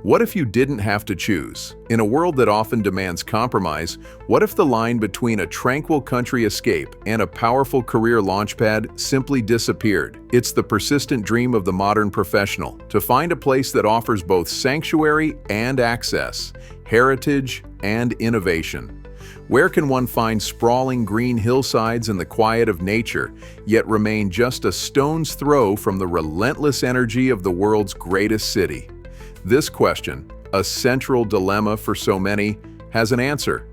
What if you didn't have to choose? In a world that often demands compromise, what if the line between a tranquil country escape and a powerful career launchpad simply disappeared? It's the persistent dream of the modern professional, to find a place that offers both sanctuary and access, heritage and innovation. Where can one find sprawling green hillsides and the quiet of nature, yet remain just a stone's throw from the relentless energy of the world's greatest city? This question, a central dilemma for so many, has an answer.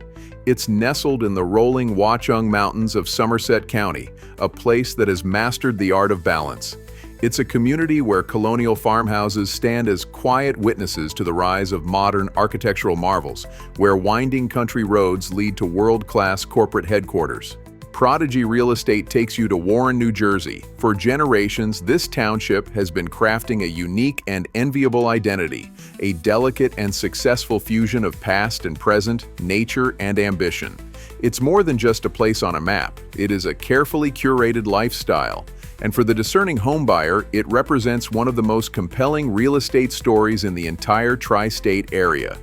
It's nestled in the rolling Watchung Mountains of Somerset County, a place that has mastered the art of balance. It's a community where colonial farmhouses stand as quiet witnesses to the rise of modern architectural marvels, where winding country roads lead to world-class corporate headquarters. Prodigy Real Estate takes you to Warren, New Jersey. For generations, this township has been crafting a unique and enviable identity, a delicate and successful fusion of past and present, nature and ambition. It's more than just a place on a map. It is a carefully curated lifestyle. And for the discerning homebuyer, it represents one of the most compelling real estate stories in the entire tri-state area.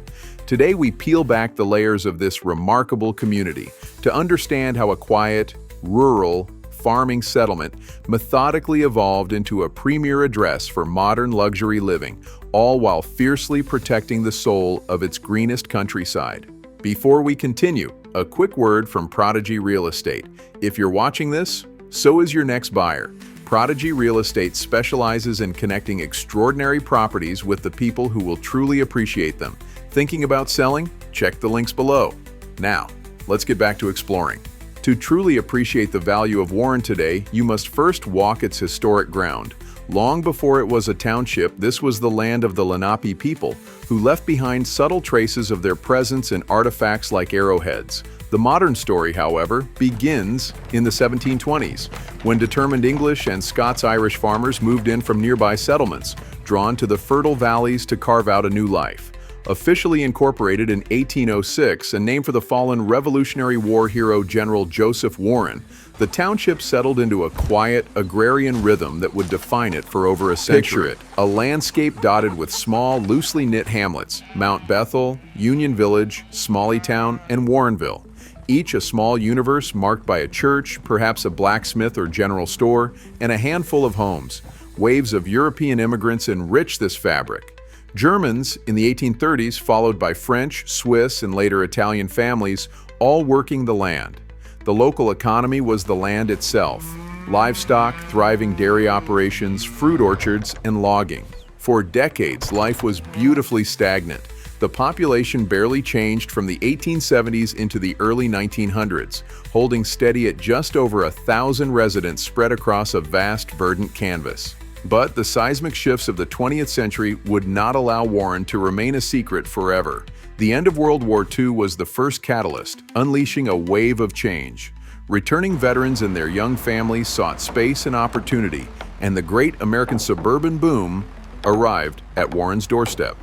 Today, we peel back the layers of this remarkable community to understand how a quiet, rural, farming settlement methodically evolved into a premier address for modern luxury living, all while fiercely protecting the soul of its greenest countryside. Before we continue, a quick word from Prodigy Real Estate. If you're watching this, so is your next buyer. Prodigy Real Estate specializes in connecting extraordinary properties with the people who will truly appreciate them. Thinking about selling? Check the links below. Now, let's get back to exploring. To truly appreciate the value of Warren today, you must first walk its historic ground. Long before it was a township, this was the land of the Lenape people, who left behind subtle traces of their presence in artifacts like arrowheads. The modern story, however, begins in the 1720s, when determined English and Scots-Irish farmers moved in from nearby settlements, drawn to the fertile valleys to carve out a new life. Officially incorporated in 1806 and named for the fallen Revolutionary War hero General Joseph Warren, the township settled into a quiet, agrarian rhythm that would define it for over a century. Picture it, a landscape dotted with small, loosely knit hamlets, Mount Bethel, Union Village, Smalleytown, and Warrenville. Each a small universe marked by a church, perhaps a blacksmith or general store, and a handful of homes. Waves of European immigrants enriched this fabric. Germans in the 1830s, followed by French, Swiss, and later Italian families, all working the land. The local economy was the land itself. Livestock, thriving dairy operations, fruit orchards, and logging. For decades, life was beautifully stagnant. The population barely changed from the 1870s into the early 1900s, holding steady at just over 1,000 residents spread across a vast, verdant canvas. But the seismic shifts of the 20th century would not allow Warren to remain a secret forever. The end of World War II was the first catalyst, unleashing a wave of change. Returning veterans and their young families sought space and opportunity, and the great American suburban boom arrived at Warren's doorstep.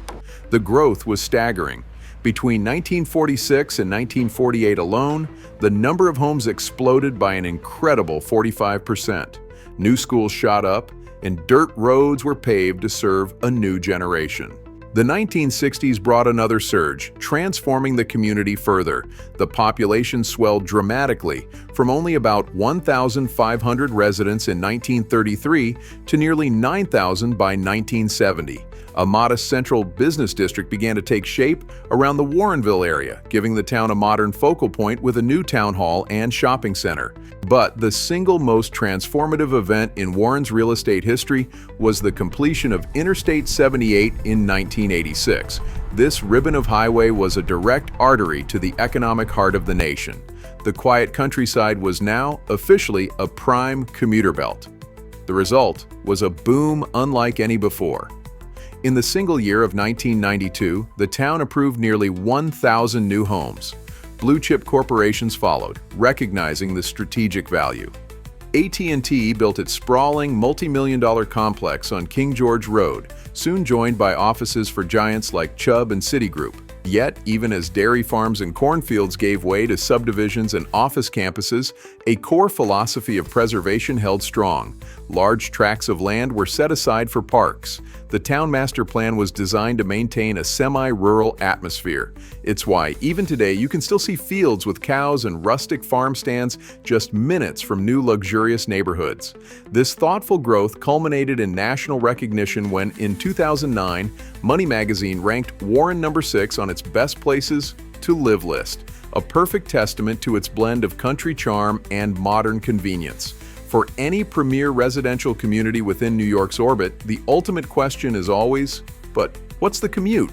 The growth was staggering. Between 1946 and 1948 alone, the number of homes exploded by an incredible 45%. New schools shot up, and dirt roads were paved to serve a new generation. The 1960s brought another surge, transforming the community further. The population swelled dramatically, from only about 1,500 residents in 1933 to nearly 9,000 by 1970. A modest central business district began to take shape around the Warrenville area, giving the town a modern focal point with a new town hall and shopping center. But the single most transformative event in Warren's real estate history was the completion of Interstate 78 in 1986. This ribbon of highway was a direct artery to the economic heart of the nation. The quiet countryside was now officially a prime commuter belt. The result was a boom unlike any before. In the single year of 1992, the town approved nearly 1,000 new homes. Blue-chip corporations followed, recognizing the strategic value. AT&T built its sprawling, multi-million-dollar complex on King George Road, soon joined by offices for giants like Chubb and Citigroup. Yet, even as dairy farms and cornfields gave way to subdivisions and office campuses, a core philosophy of preservation held strong. Large tracts of land were set aside for parks. The town master plan was designed to maintain a semi-rural atmosphere. It's why, even today, you can still see fields with cows and rustic farm stands just minutes from new luxurious neighborhoods. This thoughtful growth culminated in national recognition when, in 2009, Money Magazine ranked Warren number 6 on its best places to live list, a perfect testament to its blend of country charm and modern convenience. For any premier residential community within New York's orbit, the ultimate question is always, but what's the commute?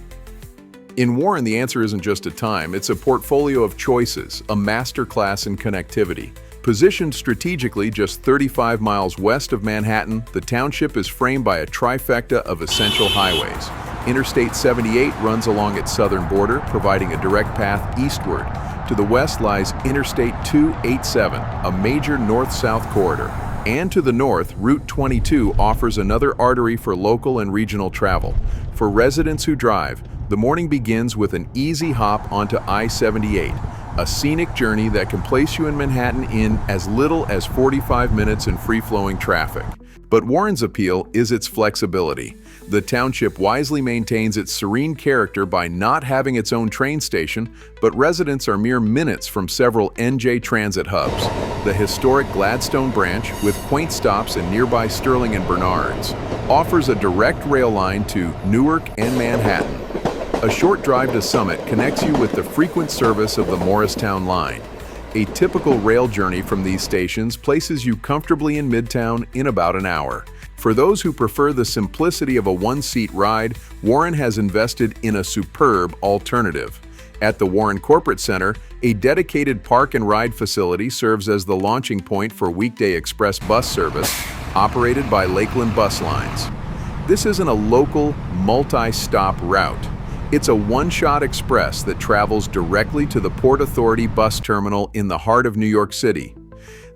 In Warren, the answer isn't just a time, it's a portfolio of choices, a masterclass in connectivity. Positioned strategically just 35 miles west of Manhattan, the township is framed by a trifecta of essential highways. Interstate 78 runs along its southern border, providing a direct path eastward. To the west lies Interstate 287, a major north-south corridor. And to the north, Route 22 offers another artery for local and regional travel. For residents who drive, the morning begins with an easy hop onto I-78, a scenic journey that can place you in Manhattan in as little as 45 minutes in free-flowing traffic. But Warren's appeal is its flexibility. The township wisely maintains its serene character by not having its own train station, but residents are mere minutes from several NJ transit hubs. The historic Gladstone branch, with quaint stops in nearby Sterling and Bernards, offers a direct rail line to Newark and Manhattan. A short drive to Summit connects you with the frequent service of the Morristown line. A typical rail journey from these stations places you comfortably in Midtown in about an hour. For those who prefer the simplicity of a one-seat ride, Warren has invested in a superb alternative. At the Warren Corporate Center, a dedicated park and ride facility serves as the launching point for weekday express bus service, operated by Lakeland Bus Lines. This isn't a local, multi-stop route. It's a one-shot express that travels directly to the Port Authority bus terminal in the heart of New York City.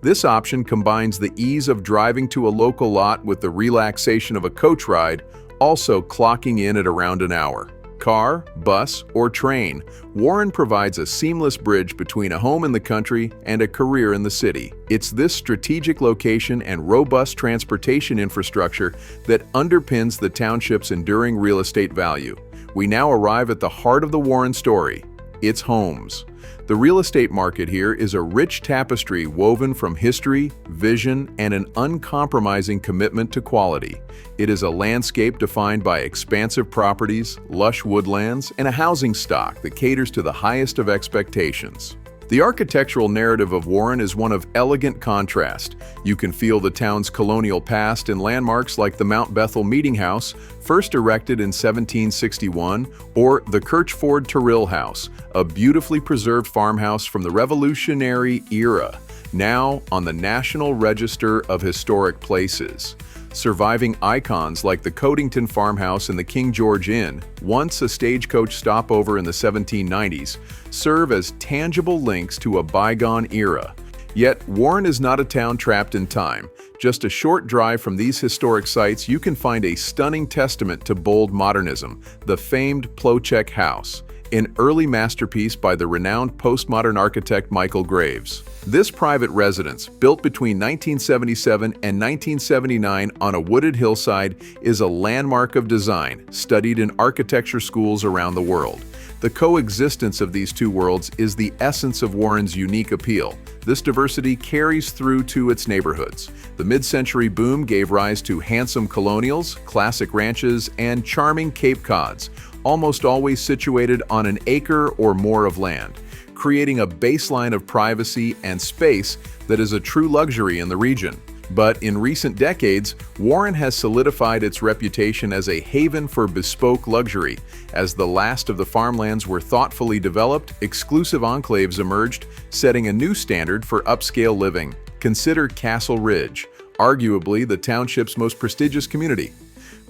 This option combines the ease of driving to a local lot with the relaxation of a coach ride, also clocking in at around an hour. Car, bus, or train, Warren provides a seamless bridge between a home in the country and a career in the city. It's this strategic location and robust transportation infrastructure that underpins the township's enduring real estate value. We now arrive at the heart of the Warren story: its homes. The real estate market here is a rich tapestry woven from history, vision, and an uncompromising commitment to quality. It is a landscape defined by expansive properties, lush woodlands, and a housing stock that caters to the highest of expectations. The architectural narrative of Warren is one of elegant contrast. You can feel the town's colonial past in landmarks like the Mount Bethel Meeting House, first erected in 1761, or the Kirchford Terrill House, a beautifully preserved farmhouse from the Revolutionary era, now on the National Register of Historic Places. Surviving icons like the Codington Farmhouse and the King George Inn, once a stagecoach stopover in the 1790s, serve as tangible links to a bygone era. Yet, Warren is not a town trapped in time. Just a short drive from these historic sites, you can find a stunning testament to bold modernism, the famed Plowcheck House, an early masterpiece by the renowned postmodern architect Michael Graves. This private residence, built between 1977 and 1979 on a wooded hillside, is a landmark of design, studied in architecture schools around the world. The coexistence of these two worlds is the essence of Warren's unique appeal. This diversity carries through to its neighborhoods. The mid-century boom gave rise to handsome colonials, classic ranches, and charming Cape Cods, almost always situated on an acre or more of land, creating a baseline of privacy and space that is a true luxury in the region. But in recent decades, Warren has solidified its reputation as a haven for bespoke luxury. As the last of the farmlands were thoughtfully developed, exclusive enclaves emerged, setting a new standard for upscale living. Consider Castle Ridge, arguably the township's most prestigious community.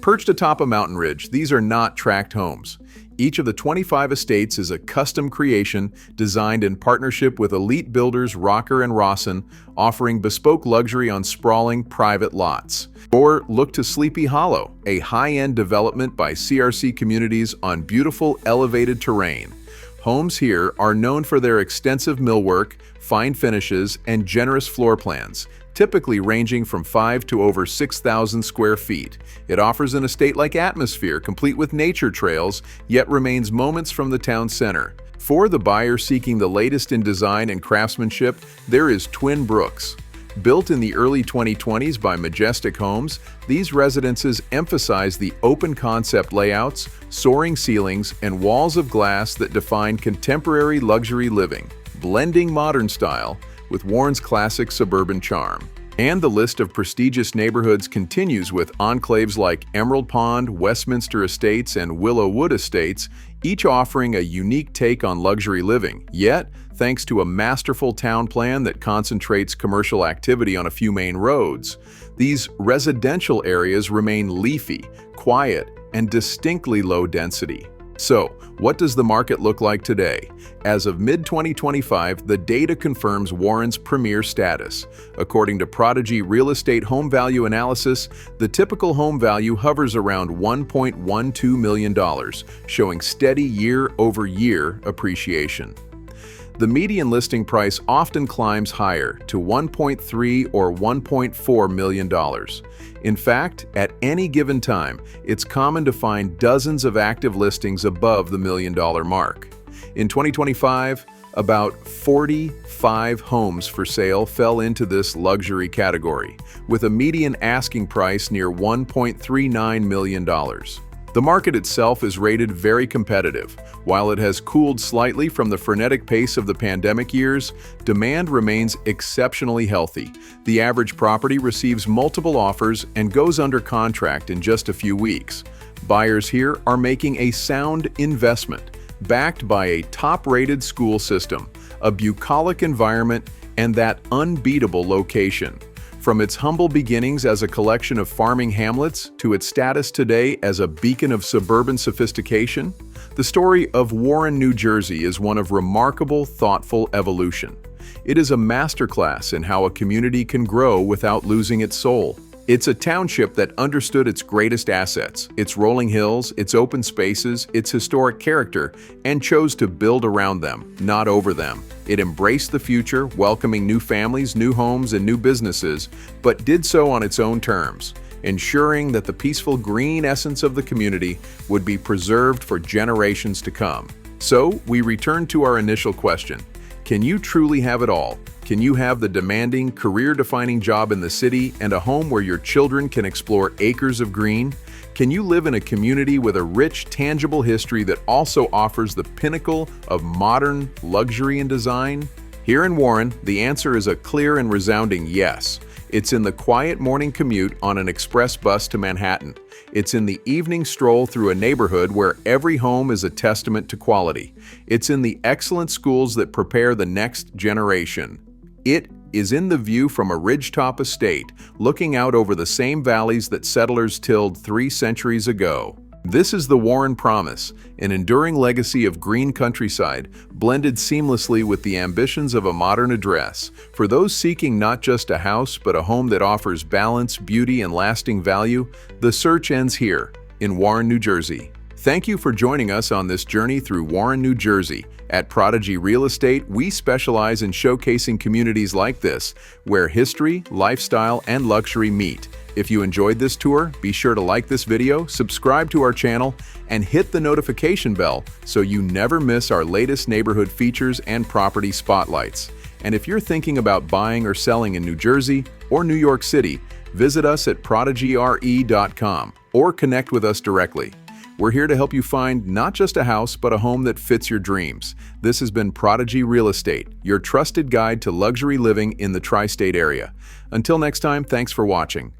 Perched atop a mountain ridge, these are not tract homes. Each of the 25 estates is a custom creation designed in partnership with elite builders Rocker and Rawson, offering bespoke luxury on sprawling private lots. Or look to Sleepy Hollow, a high-end development by CRC Communities on beautiful elevated terrain. Homes here are known for their extensive millwork, fine finishes, and generous floor plans, typically ranging from 5 to over 6,000 square feet. It offers an estate-like atmosphere, complete with nature trails, yet remains moments from the town center. For the buyer seeking the latest in design and craftsmanship, there is Twin Brooks. Built in the early 2020s by Majestic Homes, these residences emphasize the open concept layouts, soaring ceilings, and walls of glass that define contemporary luxury living, blending modern style with Warren's classic suburban charm. And the list of prestigious neighborhoods continues with enclaves like Emerald Pond, Westminster Estates, and Willow Wood Estates, each offering a unique take on luxury living. Yet, thanks to a masterful town plan that concentrates commercial activity on a few main roads, these residential areas remain leafy, quiet, and distinctly low density. So, what does the market look like today? As of mid-2025, the data confirms Warren's premier status. According to Prodigy Real Estate home value analysis, the typical home value hovers around $1.12 million, showing steady year-over-year appreciation. The median listing price often climbs higher to $1.3 or $1.4 million. In fact, at any given time, it's common to find dozens of active listings above the $1 million mark. In 2025, about 45 homes for sale fell into this luxury category, with a median asking price near $1.39 million. The market itself is rated very competitive. While it has cooled slightly from the frenetic pace of the pandemic years, demand remains exceptionally healthy. The average property receives multiple offers and goes under contract in just a few weeks. Buyers here are making a sound investment, backed by a top-rated school system, a bucolic environment, and that unbeatable location. From its humble beginnings as a collection of farming hamlets to its status today as a beacon of suburban sophistication, the story of Warren, New Jersey is one of remarkable, thoughtful evolution. It is a masterclass in how a community can grow without losing its soul. It's a township that understood its greatest assets, its rolling hills, its open spaces, its historic character, and chose to build around them, not over them. It embraced the future, welcoming new families, new homes, and new businesses, but did so on its own terms, ensuring that the peaceful green essence of the community would be preserved for generations to come. So, we return to our initial question. Can you truly have it all? Can you have the demanding, career-defining job in the city and a home where your children can explore acres of green? Can you live in a community with a rich, tangible history that also offers the pinnacle of modern luxury and design? Here in Warren, the answer is a clear and resounding yes. It's in the quiet morning commute on an express bus to Manhattan. It's in the evening stroll through a neighborhood where every home is a testament to quality. It's in the excellent schools that prepare the next generation. It is in the view from a ridgetop estate, looking out over the same valleys that settlers tilled 3 centuries ago. This is the Warren Promise, an enduring legacy of green countryside, blended seamlessly with the ambitions of a modern address. For those seeking not just a house, but a home that offers balance, beauty, and lasting value, the search ends here, in Warren, New Jersey. Thank you for joining us on this journey through Warren, New Jersey. At Prodigy Real Estate, we specialize in showcasing communities like this, where history, lifestyle, and luxury meet. If you enjoyed this tour, be sure to like this video, subscribe to our channel, and hit the notification bell so you never miss our latest neighborhood features and property spotlights. And if you're thinking about buying or selling in New Jersey or New York City, visit us at prodigyre.com or connect with us directly. We're here to help you find not just a house, but a home that fits your dreams. This has been Prodigy Real Estate, your trusted guide to luxury living in the tri-state area. Until next time, thanks for watching.